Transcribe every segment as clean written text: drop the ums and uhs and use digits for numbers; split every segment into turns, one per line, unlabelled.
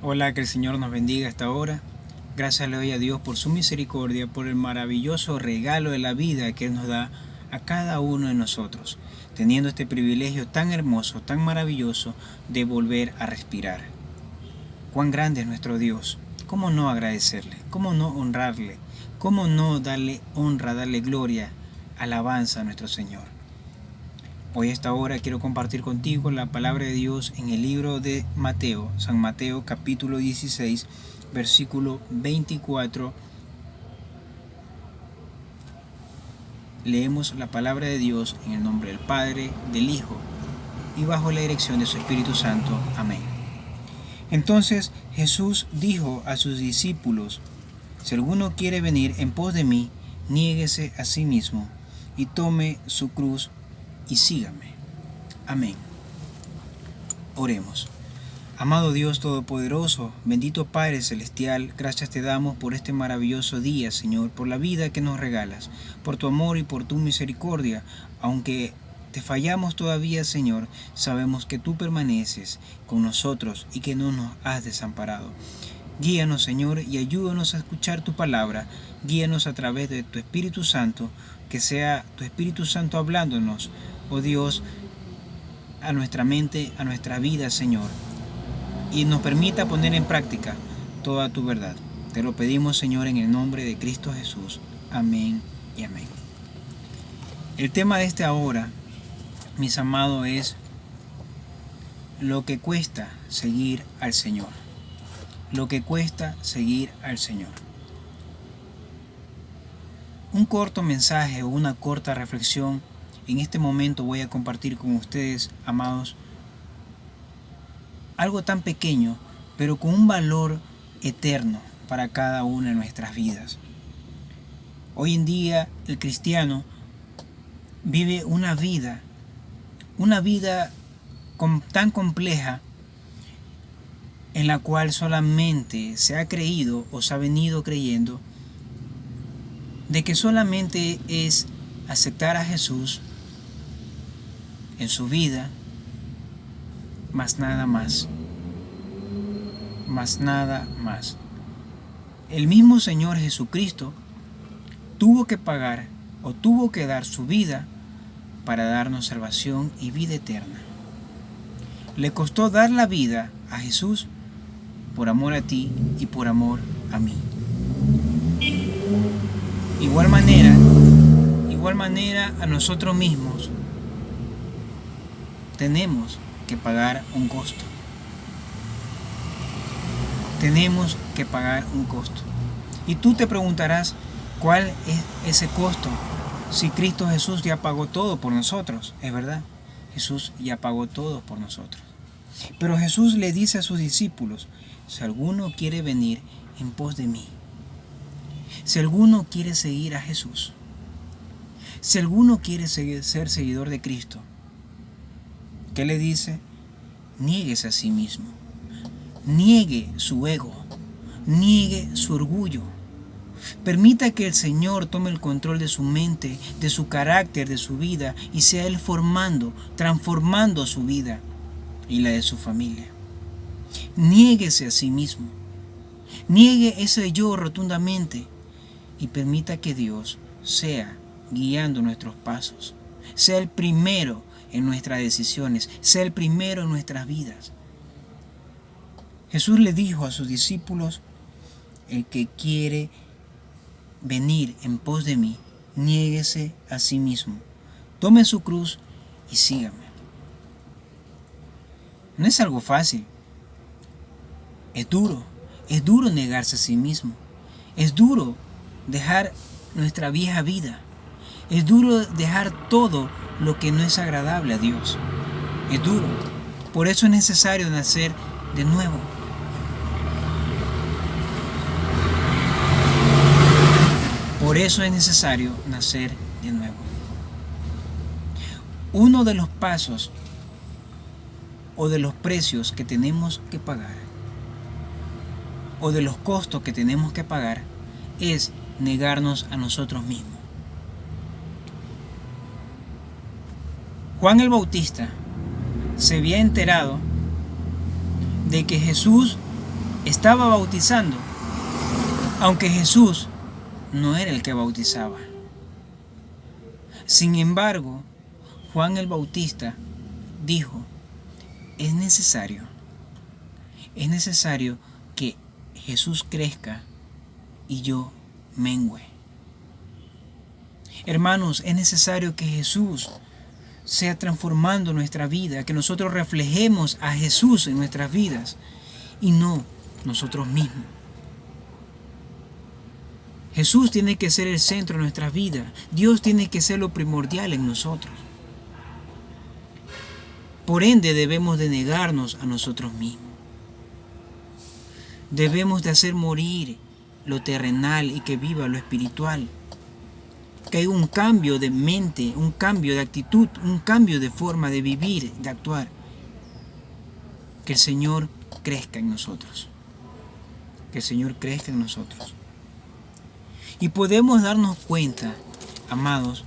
Hola, que el Señor nos bendiga esta hora. Gracias le doy a Dios por su misericordia, por el maravilloso regalo de la vida que Él nos da a cada uno de nosotros, teniendo este privilegio tan hermoso, tan maravilloso de volver a respirar. Cuán grande es nuestro Dios. ¿Cómo no agradecerle? ¿Cómo no honrarle? ¿Cómo no darle honra, darle gloria, alabanza a nuestro Señor? Hoy a esta hora quiero compartir contigo la palabra de Dios en el libro de Mateo, San Mateo capítulo 16, versículo 24. Leemos la palabra de Dios en el nombre del Padre, del Hijo y bajo la dirección de su Espíritu Santo. Amén. Entonces Jesús dijo a sus discípulos: si alguno quiere venir en pos de mí, niéguese a sí mismo y tome su cruz y sígame. Amén. Oremos. Amado Dios Todopoderoso, bendito Padre Celestial, gracias te damos por este maravilloso día, Señor, por la vida que nos regalas, por tu amor y por tu misericordia. Aunque te fallamos todavía, Señor, sabemos que tú permaneces con nosotros y que no nos has desamparado. Guíanos, Señor, y ayúdanos a escuchar tu palabra. Guíanos a través de tu Espíritu Santo, que sea tu Espíritu Santo hablándonos, oh Dios, a nuestra mente, a nuestra vida, Señor, y nos permita poner en práctica toda tu verdad. Te lo pedimos, Señor, en el nombre de Cristo Jesús. Amén y amén. El tema de esta hora, mis amados, es lo que cuesta seguir al Señor. Lo que cuesta seguir al Señor. Un corto mensaje o una corta reflexión en este momento voy a compartir con ustedes, amados, algo tan pequeño, pero con un valor eterno para cada una de nuestras vidas. Hoy en día el cristiano vive una vida tan compleja, en la cual solamente se ha creído o se ha venido creyendo de que solamente es aceptar a Jesús en su vida, más nada más. Más nada más. El mismo Señor Jesucristo tuvo que pagar o tuvo que dar su vida para darnos salvación y vida eterna. Le costó dar la vida a Jesús por amor a ti y por amor a mí. Igual manera a nosotros mismos tenemos que pagar un costo. Tenemos que pagar un costo. Y tú te preguntarás, ¿cuál es ese costo? Si Cristo Jesús ya pagó todo por nosotros, es verdad. Jesús ya pagó todo por nosotros. Pero Jesús le dice a sus discípulos: si alguno quiere venir en pos de mí, si alguno quiere seguir a Jesús, si alguno quiere ser seguidor de Cristo, ¿qué le dice? Niéguese a sí mismo. Niegue su ego. Niegue su orgullo. Permita que el Señor tome el control de su mente, de su carácter, de su vida, y sea Él formando, transformando su vida y la de su familia. Niéguese a sí mismo. Niegue ese yo rotundamente y permita que Dios sea guiando nuestros pasos, sea el primero en nuestras decisiones, sea el primero en nuestras vidas. Jesús le dijo a sus discípulos: el que quiere venir en pos de mí, niéguese a sí mismo, tome su cruz y sígame. No es algo fácil. Es duro negarse a sí mismo. Es duro dejar nuestra vieja vida. Es duro dejar todo lo que no es agradable a Dios. Es duro. Por eso es necesario nacer de nuevo. Por eso es necesario nacer de nuevo. Uno de los pasos o de los precios que tenemos que pagar, o de los costos que tenemos que pagar, es negarnos a nosotros mismos. Juan el Bautista se había enterado de que Jesús estaba bautizando, aunque Jesús no era el que bautizaba. Sin embargo, Juan el Bautista dijo, es necesario que Jesús crezca y yo mengüe. Hermanos, es necesario que Jesús sea transformando nuestra vida, que nosotros reflejemos a Jesús en nuestras vidas y no nosotros mismos. Jesús tiene que ser el centro de nuestra vida. Dios tiene que ser lo primordial en nosotros. Por ende, debemos de negarnos a nosotros mismos. Debemos de hacer morir lo terrenal y que viva lo espiritual. Que haya un cambio de mente, un cambio de actitud, un cambio de forma de vivir, de actuar. Que el Señor crezca en nosotros. Que el Señor crezca en nosotros. Y podemos darnos cuenta, amados,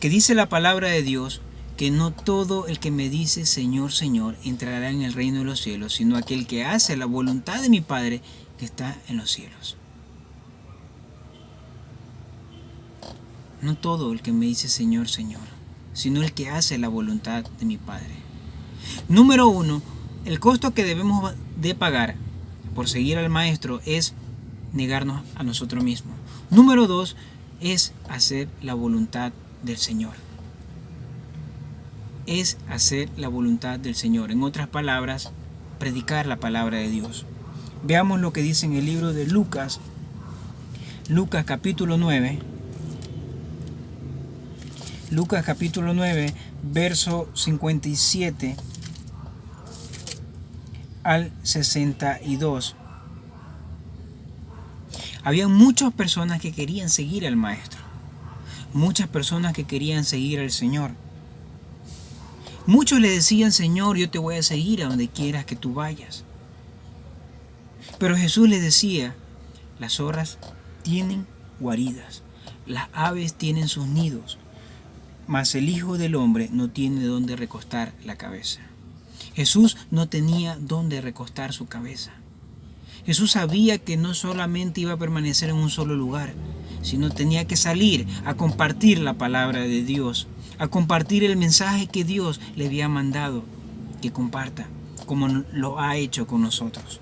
que dice la palabra de Dios que no todo el que me dice Señor, Señor entrará en el reino de los cielos, sino aquel que hace la voluntad de mi Padre que está en los cielos. No todo el que me dice Señor, Señor, sino el que hace la voluntad de mi Padre. Número 1, el costo que debemos de pagar por seguir al Maestro es negarnos a nosotros mismos. Número 2 es hacer la voluntad del Señor. Es hacer la voluntad del Señor. En otras palabras, predicar la palabra de Dios. Veamos lo que dice en el libro de Lucas. Lucas capítulo 9. Lucas capítulo 9, verso 57 al 62. Había muchas personas que querían seguir al Maestro. Muchas personas que querían seguir al Señor. Muchos le decían, Señor, yo te voy a seguir a donde quieras que tú vayas. Pero Jesús les decía, las zorras tienen guaridas, las aves tienen sus nidos, mas el Hijo del Hombre no tiene dónde recostar la cabeza. Jesús no tenía dónde recostar su cabeza. Jesús sabía que no solamente iba a permanecer en un solo lugar, sino tenía que salir a compartir la palabra de Dios, a compartir el mensaje que Dios le había mandado que comparta, como lo ha hecho con nosotros.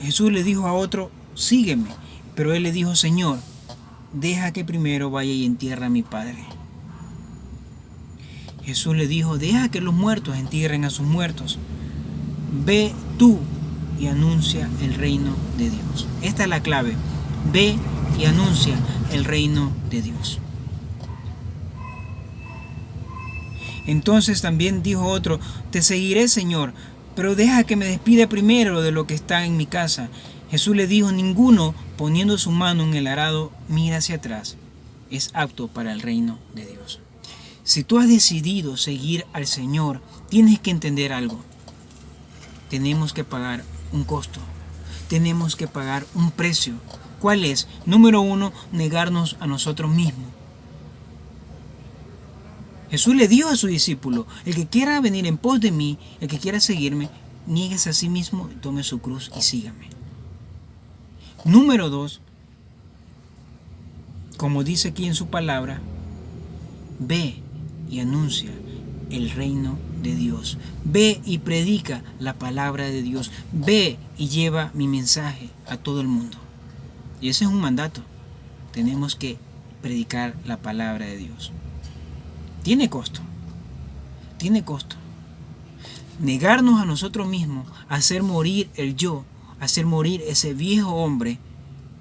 Jesús le dijo a otro, sígueme, pero él le dijo, Señor, deja que primero vaya y entierre a mi Padre. Jesús le dijo, deja que los muertos entierren a sus muertos. Ve tú y anuncia el reino de Dios. Esta es la clave. Ve y anuncia el reino de Dios. Entonces también dijo otro, te seguiré, Señor, pero deja que me despida primero de lo que está en mi casa. Jesús le dijo, ninguno, poniendo su mano en el arado, mira hacia atrás, es apto para el reino de Dios. Si tú has decidido seguir al Señor, tienes que entender algo. Tenemos que pagar un costo. Tenemos que pagar un precio. ¿Cuál es? Número 1, negarnos a nosotros mismos. Jesús le dijo a su discípulo, el que quiera venir en pos de mí, el que quiera seguirme, niéguese a sí mismo, tome su cruz y sígame. Número 2, como dice aquí en su palabra, ve y anuncia el reino de Dios. Ve y predica la palabra de Dios. Ve y lleva mi mensaje a todo el mundo. Y ese es un mandato. Tenemos que predicar la palabra de Dios. Tiene costo. Tiene costo. Negarnos a nosotros mismos, hacer morir el yo, hacer morir ese viejo hombre,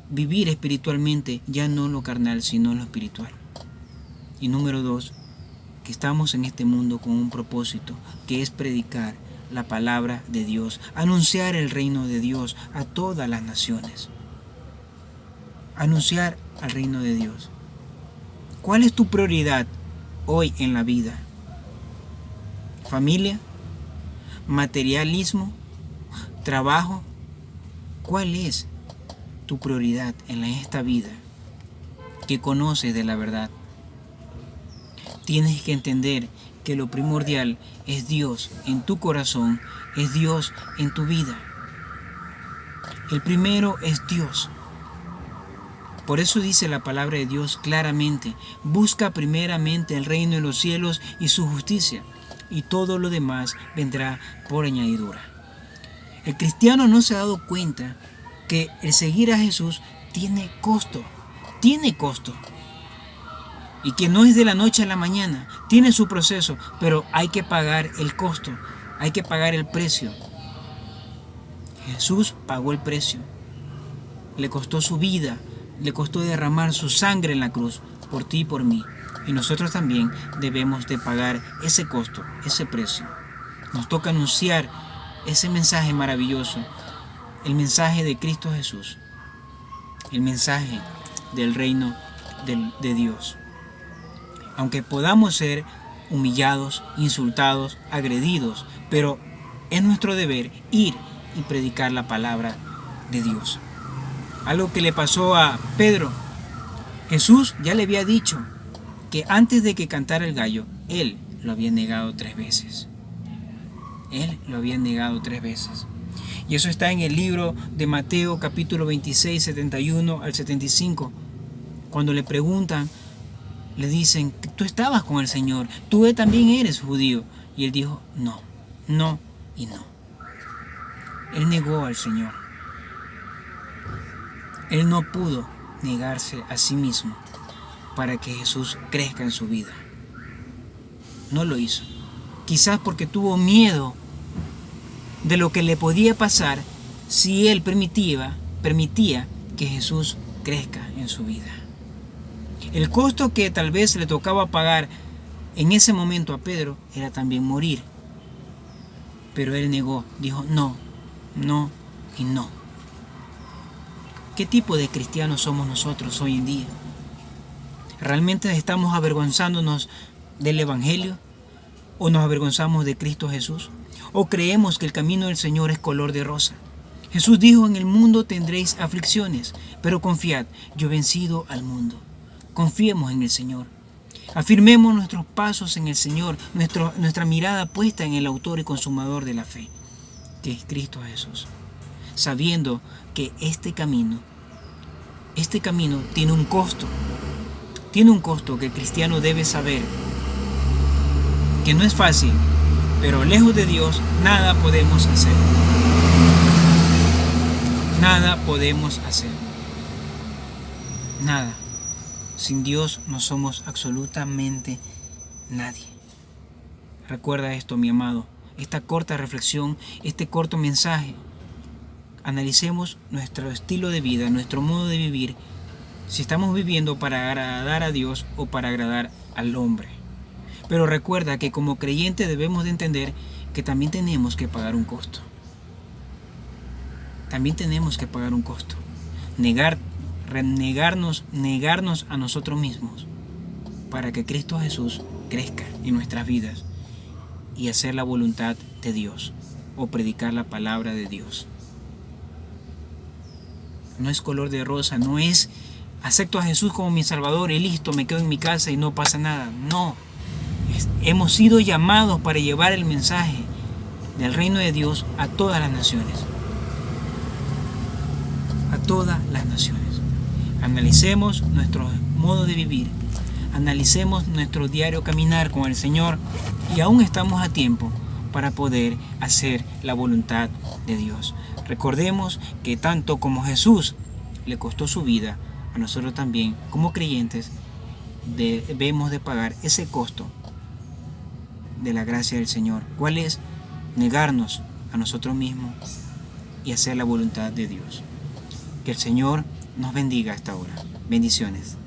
vivir espiritualmente, ya no lo carnal, sino lo espiritual. Y número 2, que estamos en este mundo con un propósito, que es predicar la palabra de Dios, anunciar el reino de Dios a todas las naciones. Anunciar al reino de Dios. ¿Cuál es tu prioridad hoy en la vida? ¿Familia? ¿Materialismo? ¿Trabajo? ¿Cuál es tu prioridad en esta vida que conoces de la verdad? Tienes que entender que lo primordial es Dios en tu corazón, es Dios en tu vida. El primero es Dios. Por eso dice la palabra de Dios claramente: busca primeramente el reino de los cielos y su justicia, y todo lo demás vendrá por añadidura. El cristiano no se ha dado cuenta que el seguir a Jesús tiene costo, y que no es de la noche a la mañana, tiene su proceso, pero hay que pagar el costo, hay que pagar el precio. Jesús pagó el precio, le costó su vida, le costó derramar su sangre en la cruz por ti y por mí, y nosotros también debemos de pagar ese costo, ese precio. Nos toca anunciar ese mensaje maravilloso, el mensaje de Cristo Jesús, el mensaje del reino de Dios. Aunque podamos ser humillados, insultados, agredidos, pero es nuestro deber ir y predicar la palabra de Dios. Algo que le pasó a Pedro. Jesús ya le había dicho que antes de que cantara el gallo, él lo había negado 3 veces. Él lo había negado 3 veces. Y eso está en el libro de Mateo capítulo 26, 71 al 75. Cuando le preguntan, le dicen: tú estabas con el Señor, tú también eres judío. Y él dijo: no, no y no. Él negó al Señor. Él no pudo negarse a sí mismo para que Jesús crezca en su vida. No lo hizo. Quizás porque tuvo miedo de lo que le podía pasar si él permitía que Jesús crezca en su vida. El costo que tal vez le tocaba pagar en ese momento a Pedro era también morir. Pero él negó, dijo: no, no y no. ¿Qué tipo de cristianos somos nosotros hoy en día? ¿Realmente estamos avergonzándonos del Evangelio? ¿O nos avergonzamos de Cristo Jesús? ¿O creemos que el camino del Señor es color de rosa? Jesús dijo: en el mundo tendréis aflicciones, pero confiad, yo he vencido al mundo. Confiemos en el Señor. Afirmemos nuestros pasos en el Señor, nuestra mirada puesta en el autor y consumador de la fe, que es Cristo Jesús. Sabiendo que este camino tiene un costo. Tiene un costo que el cristiano debe saber. Que no es fácil, pero lejos de Dios nada podemos hacer. Nada podemos hacer. Nada. Sin Dios no somos absolutamente nadie. Recuerda esto, mi amado. Esta corta reflexión, este corto mensaje. Analicemos nuestro estilo de vida, nuestro modo de vivir. Si estamos viviendo para agradar a Dios o para agradar al hombre. Pero recuerda que como creyentes debemos de entender que también tenemos que pagar un costo. También tenemos que pagar un costo. Negarnos a nosotros mismos para que Cristo Jesús crezca en nuestras vidas y hacer la voluntad de Dios o predicar la palabra de Dios. No es color de rosa, no es acepto a Jesús como mi Salvador y listo, me quedo en mi casa y no pasa nada. No. Hemos sido llamados para llevar el mensaje del reino de Dios a todas las naciones. A todas las naciones. Analicemos nuestro modo de vivir. Analicemos nuestro diario caminar con el Señor y aún estamos a tiempo para poder hacer la voluntad de Dios. Recordemos que tanto como Jesús le costó su vida, a nosotros también, como creyentes, debemos de pagar ese costo de la gracia del Señor. ¿Cuál es? Negarnos a nosotros mismos y hacer la voluntad de Dios. Que el Señor nos bendiga a esta hora. Bendiciones.